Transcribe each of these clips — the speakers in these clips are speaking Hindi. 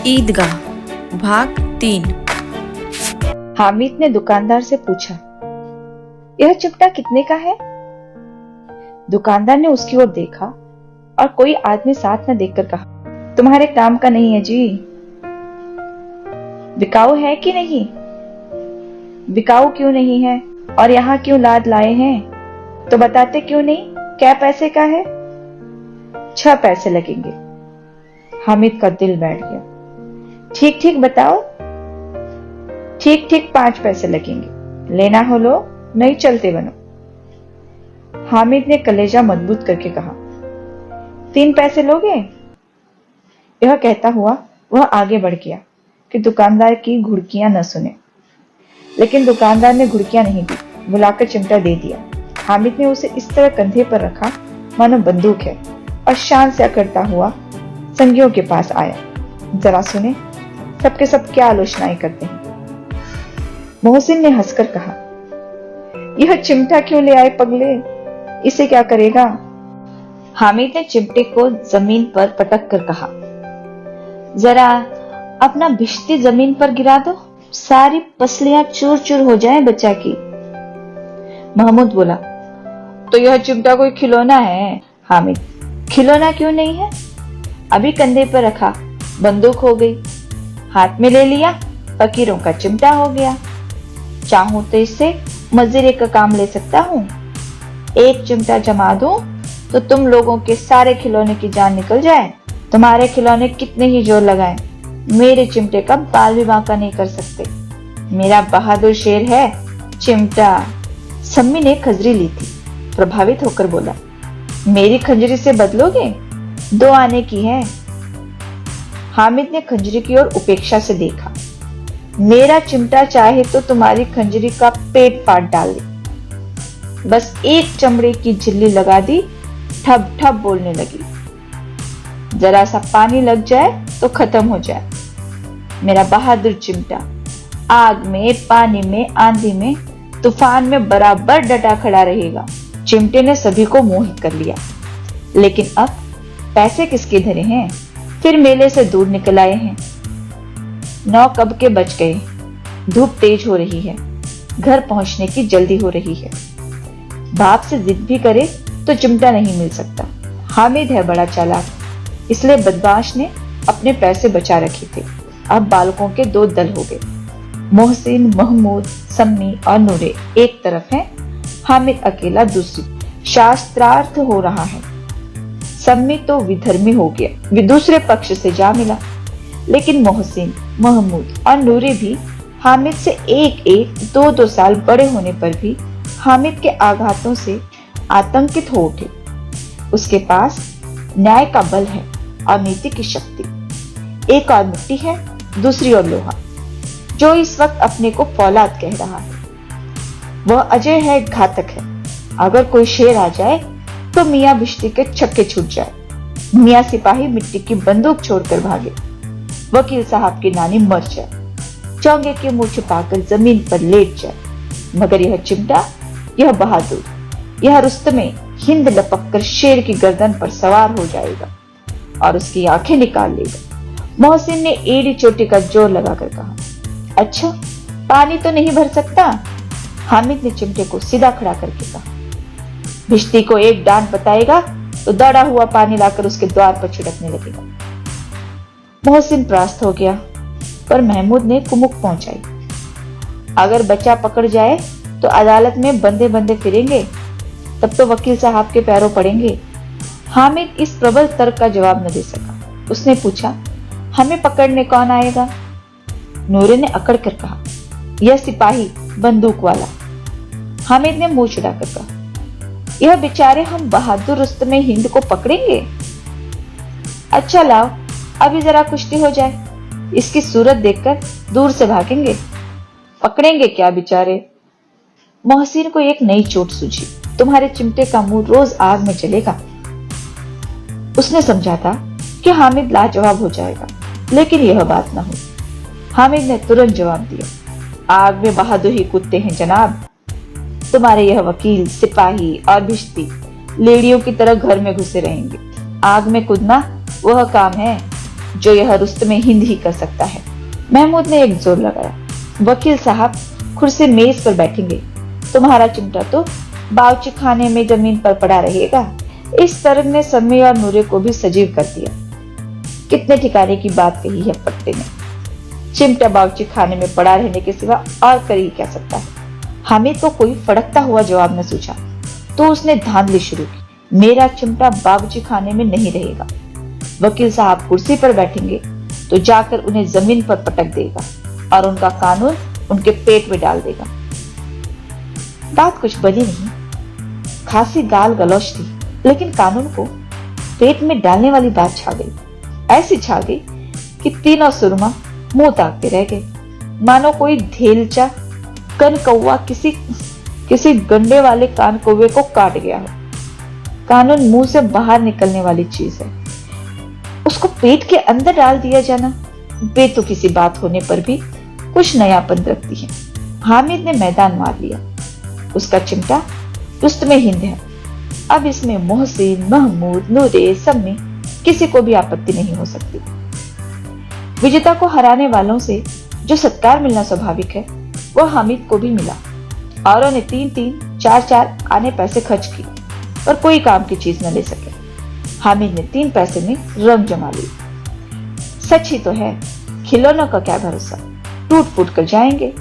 ईदगाह भाग 3। हामिद ने दुकानदार से पूछा, यह चिमटा कितने का है? दुकानदार ने उसकी ओर देखा और कोई आदमी साथ न देखकर कहा, तुम्हारे काम का नहीं है जी। बिकाऊ है कि नहीं? बिकाऊ क्यों नहीं है और यहाँ क्यों लाद लाए हैं? तो बताते क्यों नहीं? क्या पैसे का है? 6 पैसे लगेंगे। हामिद का दिल बैठ गया। ठीक ठीक बताओ। ठीक ठीक 5 पैसे लगेंगे। लेना हो लो, नहीं चलते बनो। हामिद ने कलेजा मजबूत करके कहा, 3 पैसे लोगे? यह कहता हुआ वह आगे बढ़ गया कि दुकानदार की घुड़कियां न सुने। लेकिन दुकानदार ने घुड़कियां नहीं दी, बुलाकर चिमटा दे दिया। हामिद ने उसे इस तरह कंधे पर रखा मानो बंदूक है और शान से अकड़ता हुआ संगियों के पास आया। जरा सुने सबके सब क्या आलोचनाएं करते हैं। मोहसिन ने हंसकर कहा, यह चिमटा क्यों ले आए पगले, इसे क्या करेगा? हामिद ने चिमटे को जमीन पर पटक कर कहा, जरा अपना भिश्ती जमीन पर गिरा दो, सारी पसलियां चूर चूर हो जाए बच्चा की। महमूद बोला, तो यह चिमटा कोई खिलौना है? हामिद, खिलौना क्यों नहीं है? अभी कंधे पर रखा, बंदूक हो गई, हाथ में ले लिया, फकीरों का चिमटा हो गया। चाहूं तो इससे मजदूरी का काम ले सकता हूँ। एक चिमटा जमा दूं तो तुम लोगों के सारे खिलौने की जान निकल जाए। तुम्हारे खिलौने कितने ही जोर लगाएं, मेरे चिमटे का बाल भी बांका नहीं कर सकते। मेरा बहादुर शेर है चिमटा। सम्मी ने खजरी ली थी, प्रभावित होकर बोला, मेरी खंजरी से बदलोगे? 2 आने की है। हामिद ने खंजरी की ओर उपेक्षा से देखा। मेरा चिमटा चाहे तो तुम्हारी खंजरी का पेट फाड़ डाल दे। बस एक चमड़े की झिल्ली लगा दी, ठब ठब बोलने लगी। जरा सा पानी लग जाए तो खत्म हो जाए। मेरा बहादुर चिमटा आग में, पानी में, आंधी में, तूफान में बराबर डटा खड़ा रहेगा। चिमटे ने सभी को मोहित कर लिया। लेकिन अब पैसे किसके धरे हैं? फिर मेले से दूर निकल आए हैं। 9 कब के बज गए। धूप तेज हो रही है, घर पहुंचने की जल्दी हो रही है। बाप से जिद भी करे तो चिमटा नहीं मिल सकता। हामिद है बड़ा चालाक, इसलिए बदमाश ने अपने पैसे बचा रखे थे। अब बालकों के 2 दल हो गए। मोहसिन, महमूद, सम्मी और नूरे एक तरफ हैं, हामिद अकेला दूसरी। शास्त्रार्थ हो रहा है। सम्मी तो विधर्मी हो गया, दूसरे पक्ष से जा मिला। लेकिन मोहसिन, महमूद और नूरे भी हामिद से 1-1, 2-2 साल बड़े होने पर भी हामिद के आघातों से आतंकित हो उठे। उसके पास न्याय का बल है और नीति की शक्ति। एक और मिट्टी है, दूसरी ओर लोहा, जो इस वक्त अपने को फौलाद कह रहा है। वह अजय है, घातक है। अगर कोई शेर आ जाए तो मियां भिश्ती के छक्के छूट जाए, मियां सिपाही मिट्टी की बंदूक छोड़कर भागे, वकील साहब की नानी मर जाए, चौंगे के मुंह छुपाकर जमीन पर लेट जाए। मगर यह चिमटा, यह बहादुर, यह रुस्तमे हिंद लपक कर शेर की गर्दन पर सवार हो जाएगा और उसकी आंखें निकाल लेगा। मोहसिन ने एड़ी चोटी का जोर लगाकर कहा, अच्छा पानी तो नहीं भर सकता? हामिद ने चिमटे को सीधा खड़ा करके कहा, भिश्ती को एक डांट बताएगा तो दौड़ा हुआ पानी लाकर उसके द्वार पर छिड़कने लगेगा। मोहसिन त्रास्त हो गया, पर महमूद ने कुमुक पहुंचाई, अगर बच्चा पकड़ जाए तो अदालत में बंदे बंदे फिरेंगे, तब तो वकील साहब के पैरों पड़ेंगे। हामिद इस प्रबल तर्क का जवाब न दे सका। उसने पूछा, हमें पकड़ने कौन आएगा? नूरे ने अकड़ कर कहा, यह सिपाही बंदूक वाला। हामिद ने मुंह छिड़ाकर कहा, यह बेचारे हम बहादुर रुस्तमे हिंद को पकड़ेंगे? अच्छा लाओ, अभी जरा कुश्ती हो जाए, इसकी सूरत देखकर दूर से भागेंगे। पकड़ेंगे क्या बेचारे? मोहसिन को एक नई चोट सूझी, तुम्हारे चिमटे का मुंह रोज आग में जलेगा। उसने समझा था कि हामिद लाजवाब हो जाएगा, लेकिन यह बात न हुई। हामिद ने तुरंत जवाब दिया, आग में बहादुर ही कूदते हैं जनाब। तुम्हारे यह वकील, सिपाही और भिश्ती लेडियों की तरह घर में घुसे रहेंगे। आग में कूदना वह काम है जो यह रुस्तम हिंद ही कर सकता है। महमूद ने एक जोर लगाया। वकील साहब, कुर्सी मेज पर बैठेंगे। तुम्हारा चिमटा तो बावर्ची खाने में जमीन पर पड़ा रहेगा। इस तरह ने सम्मी और नूरे को भी सजीव कर दिया। कितने ठिकाने की बात कही है पट्टे ने। चिमटा बावर्ची खाने में पड़ा रहने के सिवा और कर ही क्या सकता है। हामिद को कोई फड़कता हुआ जवाब न सूझा तो उसने धांधली शुरू की। मेरा चिमटा बावर्ची खाने में नहीं रहेगा। वकील साहब कुर्सी पर बैठेंगे तो जाकर उन्हें जमीन पर पटक देगा और उनका कानून उनके पेट में डाल देगा। बात कुछ बनी नहीं, खासी गाल गलौच थी, लेकिन कानून को पेट में डालने वाली बात छा गई। ऐसी छा गई कि तीनों सुरमा मुंह ताकते रह गए, मानो कोई धेलचा कन कौवा किसी गंडे वाले कान कौवे को काट गया हो। कानून मुंह से बाहर निकलने वाली चीज है, उसको पेट के अंदर डाल दिया जाना बेतु किसी बात होने पर भी कुछ नयापन रखती है। हामिद ने मैदान मार लिया। उसका चिमटा रुस्तम हिंद है। अब इसमें मोहसिन, महमूद, नूरे, सम्मी किसी को भी आपत्ति नहीं हो सकती। विजेता को हराने वालों से जो सत्कार मिलना स्वाभाविक है, वह हामिद को भी मिला। औरों ने 3-3, 4-4 आने पैसे खर्च किए पर कोई काम की चीज न ले सके। हामिद ने 3 पैसे में रंग जमा ली। सच ही तो है, खिलौनों का क्या भरोसा, टूट फूट कर जाएंगे।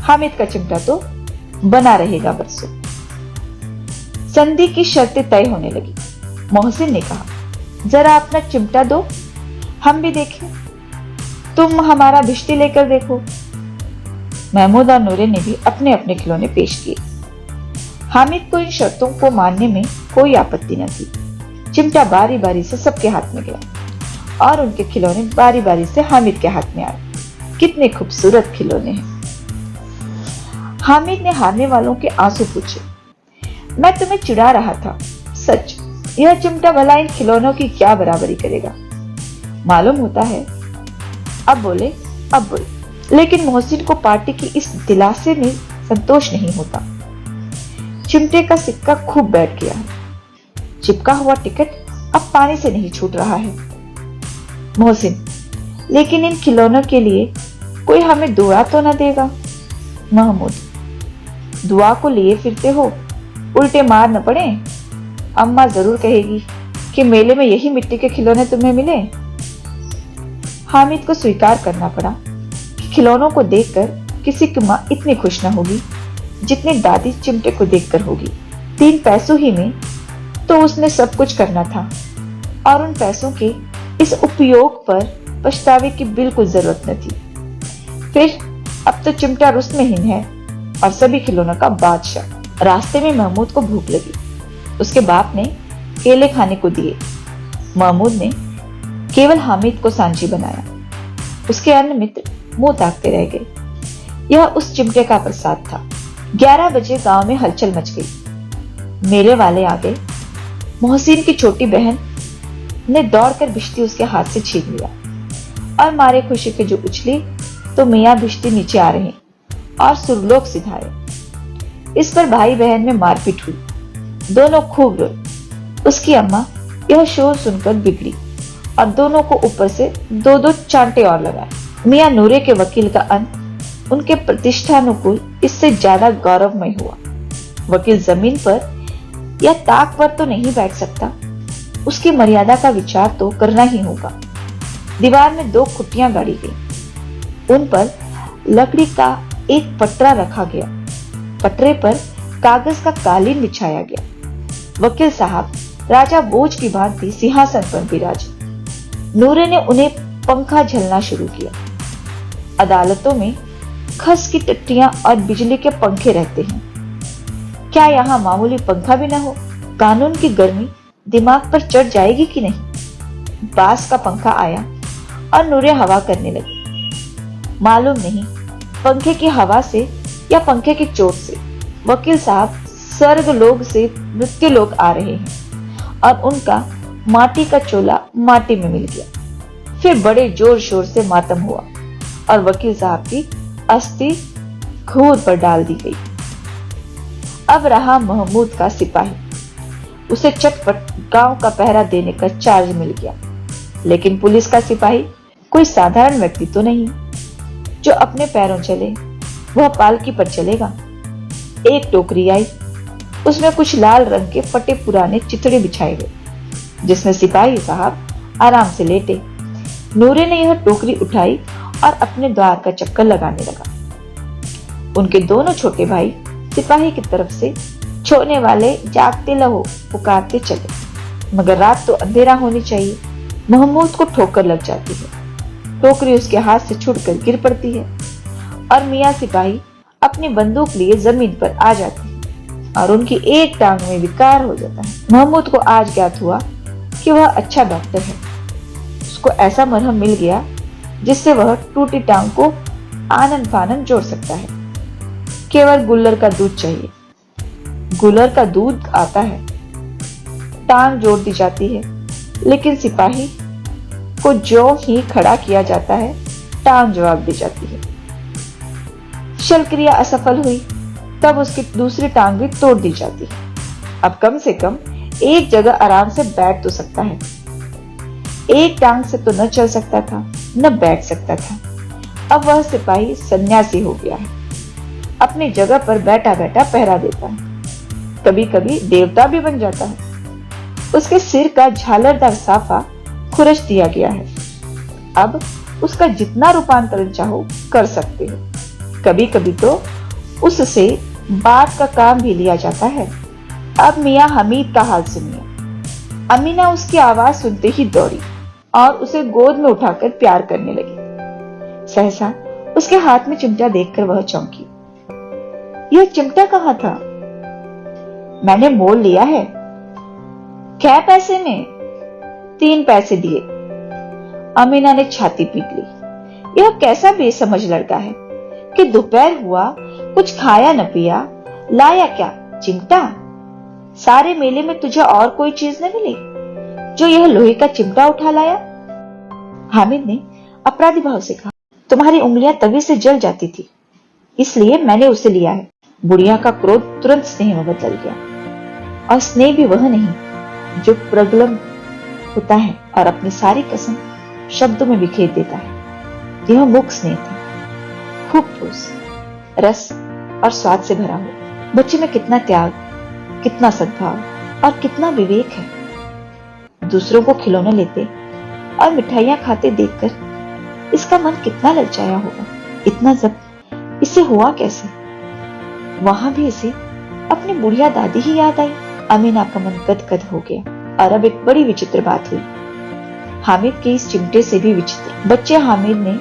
हामिद का चिमटा तो बना रहेगा बरसों। संधि की शर्तें तय होने लगी। मोहसिन ने कहा, जरा अपना चिमटा दो, हम भी देखें। तुम हमारा भिश्ती लेकर देखो। महमूद और नूरे ने भी अपने अपने खिलौने पेश किए। हामिद को इन शर्तों को मानने में कोई आपत्ति न थी। चिमटा बारी बारी से सबके हाथ में गया और उनके खिलौने बारी बारी से हामिद के हाथ में आए। कितने खूबसूरत खिलौने हैं। हामिद ने हारने वालों के आंसू पूछे। मैं तुम्हें चिढ़ा रहा था, सच यह चिमटा भला इन खिलौनों की क्या बराबरी करेगा। मालूम होता है। अब बोले। लेकिन मोहसिन को पार्टी की इस दिलासे में संतोष नहीं होता। चिमटे का सिक्का खूब बैठ गया है। चिपका हुआ टिकट अब पानी से नहीं छूट रहा है। मोहसिन, लेकिन इन खिलौनों के लिए कोई हमें दुआ तो न देगा। महमूद, दुआ को लिए फिरते हो, उल्टे मार न पड़े। अम्मा जरूर कहेगी कि मेले में यही मिट्टी के खिलौने तुम्हें मिले। हामिद को स्वीकार करना पड़ा कि खिलौनों को देखकर किसी की मां इतनी खुश न होगी जितनी दादी चिमटे को देखकर होगी। 3 पैसों ही में तो उसने सब कुछ करना था और उन पैसों के इस उपयोग पर पछतावे की बिल्कुल जरूरत न थी। फिर अब तो चिमटा रुस्तम हिंद है और सभी खिलौनों का बादशाह। रास्ते में महमूद को भूख लगी। उसके बाप ने केले खाने को दिए। महमूद ने केवल हामिद को सांची बनाया। उसके अन्य मित्र मुंह ताकते रह गए। यह उस चिमटे का प्रसाद था। 11 बजे गांव में हलचल मच गई। मेले वाले आ गए। मोहसिन की छोटी बहन ने दौड़कर भिश्ती उसके हाथ से छीन लिया और मारे खुशी के जो उछली तो मियां भिश्ती नीचे आ रहे और सुरलोक सिधाए। इस पर भाई बहन में मारपीट हुई। दोनों खूब रोए। उसकी अम्मा यह शोर सुनकर बिगड़ी और दोनों को ऊपर से 2-2 चांटे और लगाए। मियां नूरे के वकील का अंत उनके प्रतिष्ठानुकूल इससे ज्यादा गौरवमय हुआ। वकील जमीन पर या ताक पर तो नहीं बैठ सकता, उसकी मर्यादा का विचार तो करना ही होगा। दीवार में 2 खुटियां गाड़ी गई। उन पर लकड़ी का एक पटरा रखा गया। पटरे पर कागज का कालीन बिछाया गया। वकील साहब राजा भोज की भांति सिंहासन पर विराजे। नूरे ने उन्हें पंखा झलना शुरू किया। अदालतों में खस की टट्टियां और बिजली के पंखे रहते हैं, क्या यहाँ मामूली पंखा भी न हो? कानून की गर्मी दिमाग पर चढ़ जाएगी कि नहीं? बांस का पंखा आया और नूरे हवा करने लगे। मालूम नहीं पंखे की हवा से या पंखे की चोट से वकील साहब स्वर्ग लोग से मृत्यु लोग आ रहे हैं और उनका माटी का चोला माटी में मिल गया। फिर बड़े जोर शोर से मातम हुआ और वकील साहब की अस्थि घूर पर डाल दी गई। अब रहा महमूद का सिपाही। उसे चटपट गांव का पहरा देने का चार्ज मिल गया। लेकिन पुलिस का सिपाही कोई साधारण व्यक्ति तो नहीं जो अपने पैरों चले, वह पालकी पर चलेगा। एक टोकरी आई, उसमें कुछ लाल रंग के फटे पुराने चिथड़े बिछाए गए, जिसमें सिपाही साहब आराम से लेटे। नूरे ने यह टोकरी उठाई और अपने द्वार का चक्कर लगाने लगा। उनके दोनों छोटे भाई सिपाही की तरफ से छोने वाले जागते लहो पुकारते चले, मगर रात तो अंधेरा होनी चाहिए। महमूद को ठोकर लग जाती है, टोकरी उसके हाथ से छूटकर गिर पड़ती है और मियाँ सिपाही अपनी बंदूक लिए जमीन पर आ जाते हैं और उनकी एक टांग में विकार हो जाता है। महमूद को आज ज्ञात हुआ कि वह अच्छा डॉक्टर है। उसको ऐसा मरहम मिल गया जिससे वह टूटी टांग को आनन फानन जोड़ सकता है। केवल गुल्लर का दूध चाहिए। गुल्लर का दूध आता है, टांग जोड़ दी जाती है, लेकिन सिपाही को जो ही खड़ा किया जाता है, टांग जवाब दी जाती है। शल्यक्रिया असफल हुई, तब उसकी दूसरी टांग भी तोड़ दी जाती है। अब कम से कम एक जगह आराम से बैठ तो सकता है। एक टांग से तो न चल सकता था, न बैठ सकता था। अब वह सिपाही सन्यासी हो गया है, अपनी जगह पर बैठा बैठा पहरा देता है, कभी कभी देवता भी बन जाता है। उसके सिर का झालरदार साफा खुरच दिया गया है। अब उसका जितना रूपांतरण चाहो कर सकते हो। कभी कभी तो उससे बात का काम भी लिया जाता है। अब मियाँ हमीद का हाल सुनिए। अमीना उसकी आवाज सुनते ही दौड़ी और उसे गोद में उठाकर प्यार करने लगी। सहसा उसके हाथ में चिमटा देखकर वह चौंकी। यह चिमटा कहाँ था? मैंने मोल लिया है। क्या पैसे में? 3 पैसे दिए। अमीना ने छाती पीट ली। यह कैसा बेसमझ लड़का है कि दोपहर हुआ, कुछ खाया न पिया, लाया क्या? चिमटा? सारे मेले में तुझे और कोई चीज न मिली जो यह लोहे का चिमटा उठा लाया? हामिद ने अपराधी भाव से कहा, तुम्हारी उंगलियां तवे से जल जाती थी, इसलिए मैंने उसे लिया है। बुढ़िया का क्रोध तुरंत स्नेह में बदल गया, और स्नेह भी वह नहीं जो प्रगल्भ होता है और अपनी सारी कसम शब्दों में बिखेर देता है। यह मुख स्नेह था, खूब ठोस, रस और स्वाद से भरा हुआ। बच्चे में कितना त्याग, कितना सद्भाव और कितना विवेक है। दूसरों को खिलौने लेते और मिठाइयां खाते देखकर इसका मन कितना ललचाया होगा। इतना जब्त इसे हुआ कैसे? वहां भी इसे अपनी बुढ़िया दादी ही याद आई। अमीना का मन गदगद हो गया। और अब एक बड़ी विचित्र बात हुई, हामिद के इस चिमटे से भी विचित्र। बच्चे हामिद ने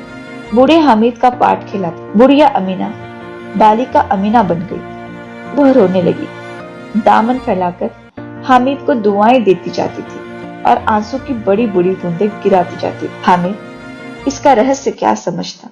बूढ़े हामिद का पाठ खेला। बुढ़िया अमीना बालिका अमीना बन गई। वह रोने लगी, दामन फैलाकर हामिद को दुआएं देती जाती थी और आंसू की बड़ी बड़ी बूंदें गिराती जाती। हामिद इसका रहस्य क्या समझता?